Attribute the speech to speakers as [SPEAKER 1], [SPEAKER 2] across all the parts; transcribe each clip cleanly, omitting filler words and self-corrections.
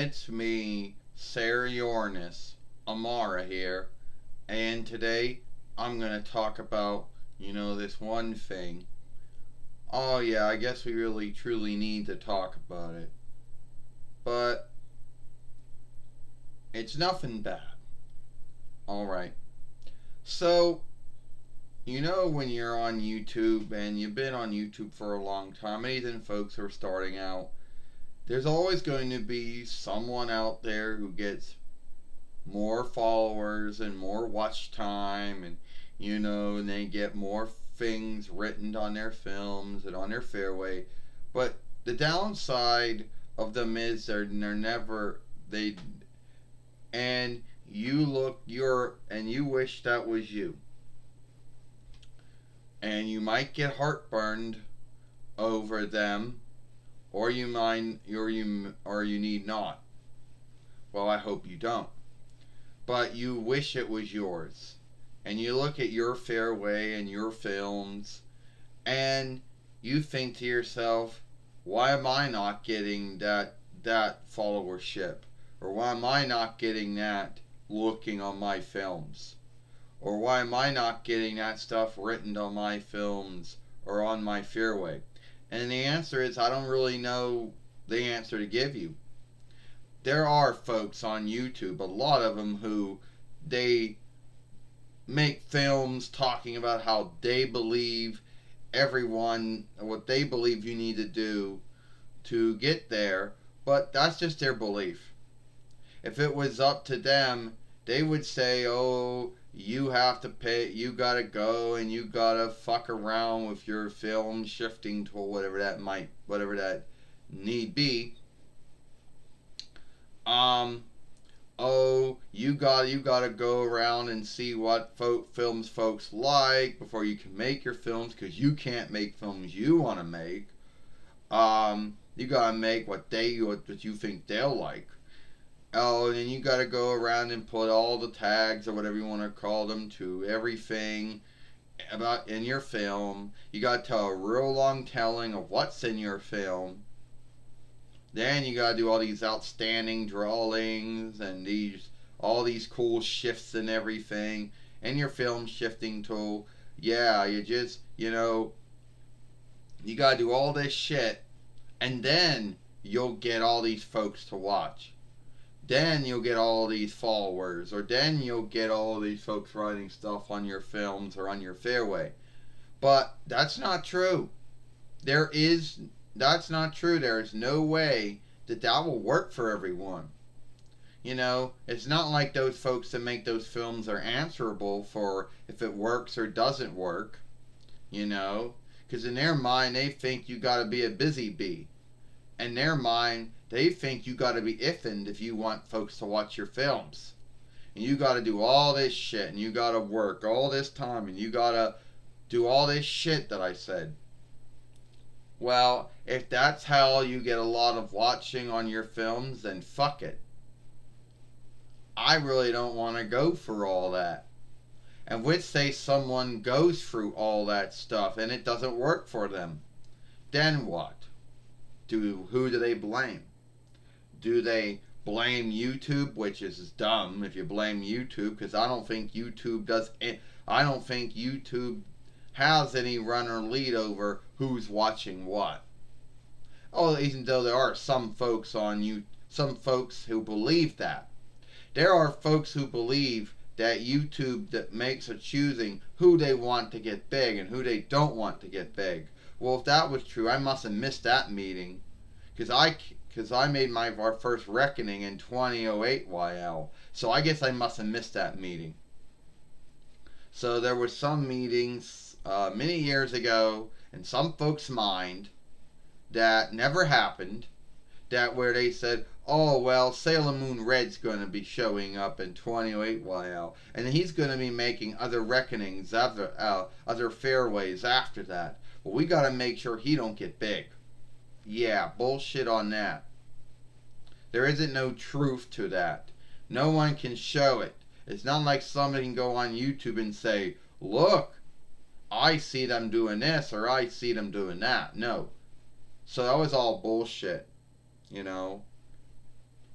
[SPEAKER 1] It's me, Sarah Uranus, Amara here, and today I'm gonna talk about, this one thing. Oh yeah, I guess we really truly need to talk about it. But it's nothing bad. Alright. So, when you're on YouTube and you've been on YouTube for a long time, even folks who are starting out, there's always going to be someone out there who gets more followers and more watch time and they get more things written on their films and on their fairway. But the downside of them is they're never they and you wish that was you. And you might get heartburned over them, or you need not. Well, I hope you don't. But you wish it was yours. And you look at your fairway and your films, and you think to yourself, why am I not getting that followership? Or why am I not getting that looking on my films? Or why am I not getting that stuff written on my films or on my fairway? And the answer is, I don't really know the answer to give you. There are folks on YouTube, a lot of them, who they make films talking about how they believe what they believe you need to do to get there, but that's just their belief. If it was up to them, they would say, oh, you have to pay, you gotta go and you gotta fuck around with your film shifting tool, whatever that need be. Um, oh, you gotta go around and see what films folks like before you can make your films, because you can't make films you want to make. You gotta make what you think they'll like. Oh, and then you gotta go around and put all the tags or whatever you want to call them to everything about in your film. You gotta tell a real long telling of what's in your film. Then you gotta do all these outstanding drawings and all these cool shifts and everything. And your film shifting tool. Yeah, you gotta do all this shit, and then you'll get all these folks to watch. Then you'll get all these followers, or then you'll get all these folks writing stuff on your films or on your fairway. But that's not true. There is that's not true. There is no way that will work for everyone. It's not like those folks that make those films are answerable for if it works or doesn't work, because in their mind they think you got to be a busy bee. In their mind, they think you got to be iffin if you want folks to watch your films. And you got to do all this shit, and you got to work all this time, and you got to do all this shit that I said. Well, if that's how you get a lot of watching on your films, then fuck it. I really don't want to go for all that. And let's say someone goes through all that stuff and it doesn't work for them. Then what? Who do they blame? Do they blame YouTube, which is dumb if you blame YouTube, because I don't think YouTube has any run or lead over who's watching what. Oh, even though there are some folks who believe that. There are folks who believe that YouTube that makes a choosing who they want to get big and who they don't want to get big. Well, if that was true, I must have missed that meeting, because I made our first reckoning in 2008 YL. So I guess I must have missed that meeting. So there were some meetings many years ago in some folks' mind that never happened, that where they said, oh, well, Sailor Moon Red's going to be showing up in 2008 YL, and he's going to be making other reckonings, other fairways after that. Well, we got to make sure he don't get big. Yeah, bullshit on that. There isn't no truth to that. No one can show it. It's not like somebody can go on YouTube and say, look, I see them doing this or I see them doing that. No. So that was all bullshit,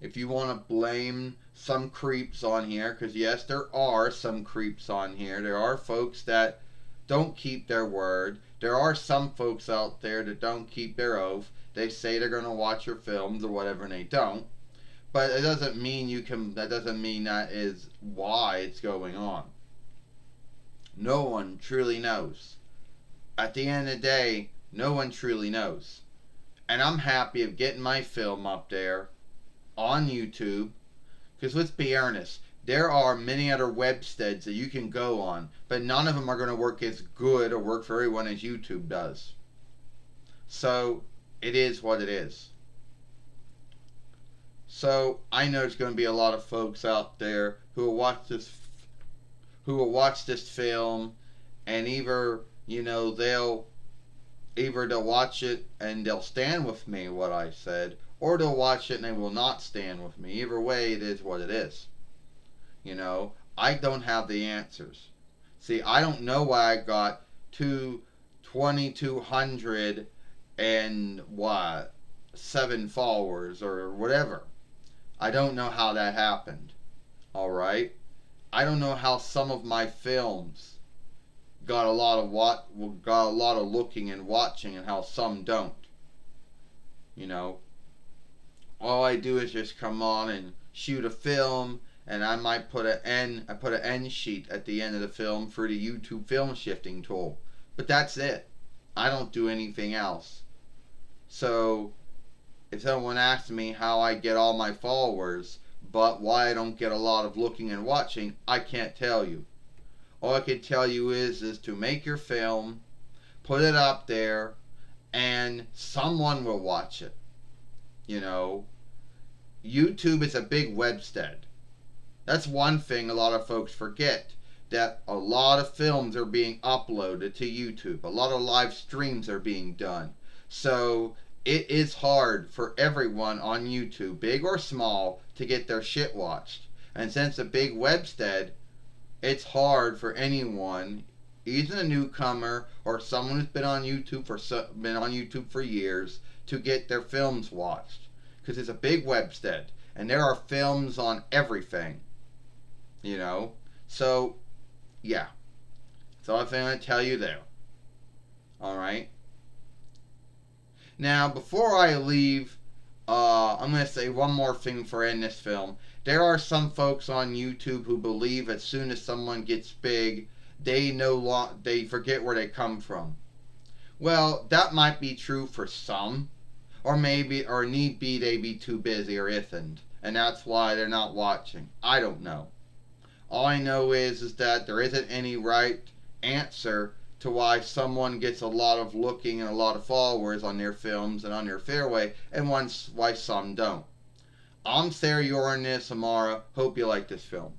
[SPEAKER 1] If you want to blame some creeps on here, because yes, there are some creeps on here. There are folks that don't keep their word. There are some folks out there that don't keep their oath. They say they're going to watch your films or whatever, and they don't. But it doesn't mean you can. That doesn't mean that is why it's going on. No one truly knows. At the end of the day, no one truly knows. And I'm happy of getting my film up there on YouTube. Because let's be honest, there are many other websites that you can go on, but none of them are going to work as good or work for everyone as YouTube does. So it is what it is. So I know there's going to be a lot of folks out there who will watch this film, and they'll watch it and they'll stand with me what I said, or they'll watch it and they will not stand with me. Either way, it is what it is. I don't have the answers. See, I don't know why I got 2,200 and what 7 followers or whatever. I don't know how that happened. All right. I don't know how some of my films got a lot of looking and watching, and how some don't. You know, all I do is just come on and shoot a film, and I might put an end sheet at the end of the film for the YouTube film shifting tool. But that's it. I don't do anything else. So if someone asks me how I get all my followers, but why I don't get a lot of looking and watching, I can't tell you. All I can tell you is to make your film, put it up there, and someone will watch it. YouTube is a big website. That's one thing a lot of folks forget, that a lot of films are being uploaded to YouTube. A lot of live streams are being done. So it is hard for everyone on YouTube, big or small, to get their shit watched. And since a big website, it's hard for anyone, either a newcomer or someone who's been on YouTube for years, to get their films watched. Because it's a big website, and there are films on everything. So yeah, that's all I'm going to tell you there. All right. Now, before I leave, I'm going to say one more thing for ending this film. There are some folks on YouTube who believe as soon as someone gets big, they forget where they come from. Well, that might be true for some, or need be they be too busy or ithn't, and that's why they're not watching. I don't know. All I know is that there isn't any right answer to why someone gets a lot of looking and a lot of followers on their films and on their fairway, and why some don't. I'm Sarah Uranus Amara. Hope you like this film.